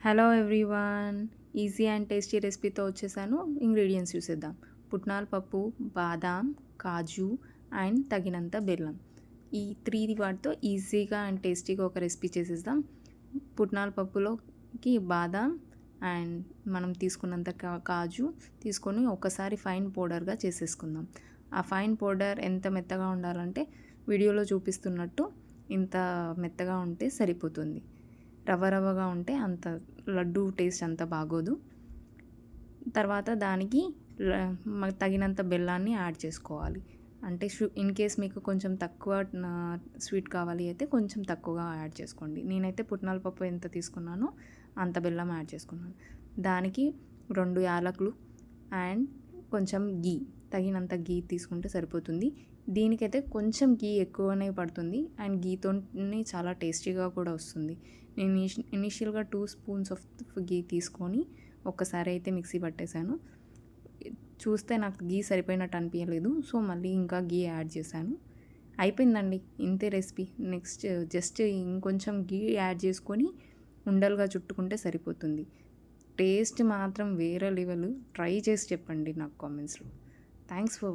Hello everyone, easy and tasty రెసిపీతో వచ్చేసాను. Ingredients చూసేద్దాం. పుట్నాల పప్పు, బాదాం, కాజు అండ్ తగినంత బెల్లం. ఈ 3 వాటితో ఈజీగా అండ్ టేస్టీగా ఒక రెసిపీ చేసేద్దాం. పుట్నాల పప్పులోకి బాదాం అండ్ మనం తీసుకున్నంత కాజు తీసుకొని ఒకసారి ఫైన్ పౌడర్గా చేసేసుకుందాం. ఆ ఫైన్ పౌడర్ ఎంత మెత్తగా ఉండాలంటే వీడియోలో చూపిస్తున్నట్టు ఇంత మెత్తగా ఉంటే సరిపోతుంది. రవ్వగా ఉంటే అంత లడ్డు టేస్ట్ అంత బాగోదు. తర్వాత దానికి తగినంత బెల్లాన్ని యాడ్ చేసుకోవాలి. అంటే ఇన్ కేస్ మీకు కొంచెం తక్కువ స్వీట్ కావాలి అయితే కొంచెం తక్కువగా యాడ్ చేసుకోండి. నేనైతే పుట్నాల పప్పు ఎంత తీసుకున్నానో అంత బెల్లం యాడ్ చేసుకున్నాను. దానికి 2 యాలకులు అండ్ కొంచెం గీ, తగినంత గీ తీసుకుంటే సరిపోతుంది. దీనికైతే కొంచెం గీ ఎక్కువనే పడుతుంది అండ్ గీతోనే చాలా టేస్టీగా కూడా వస్తుంది. నేను ఇనిషియల్గా 2 స్పూన్స్ ఆఫ్ గీ తీసుకొని ఒక్కసారి అయితే మిక్సీ పట్టేశాను. చూస్తే నాకు గీ సరిపోయినట్టు అనిపించలేదు, సో మళ్ళీ ఇంకా గీ యాడ్ చేశాను. అయిపోయిందండి, ఇంతే రెసిపీ. నెక్స్ట్ జస్ట్ ఇంకొంచెం గీ యాడ్ చేసుకొని ఉండలుగా చుట్టుకుంటే సరిపోతుంది. టేస్ట్ మాత్రం వేరే లెవెల్. ట్రై చేసి చెప్పండి నాకు కామెంట్స్లో. Thanks for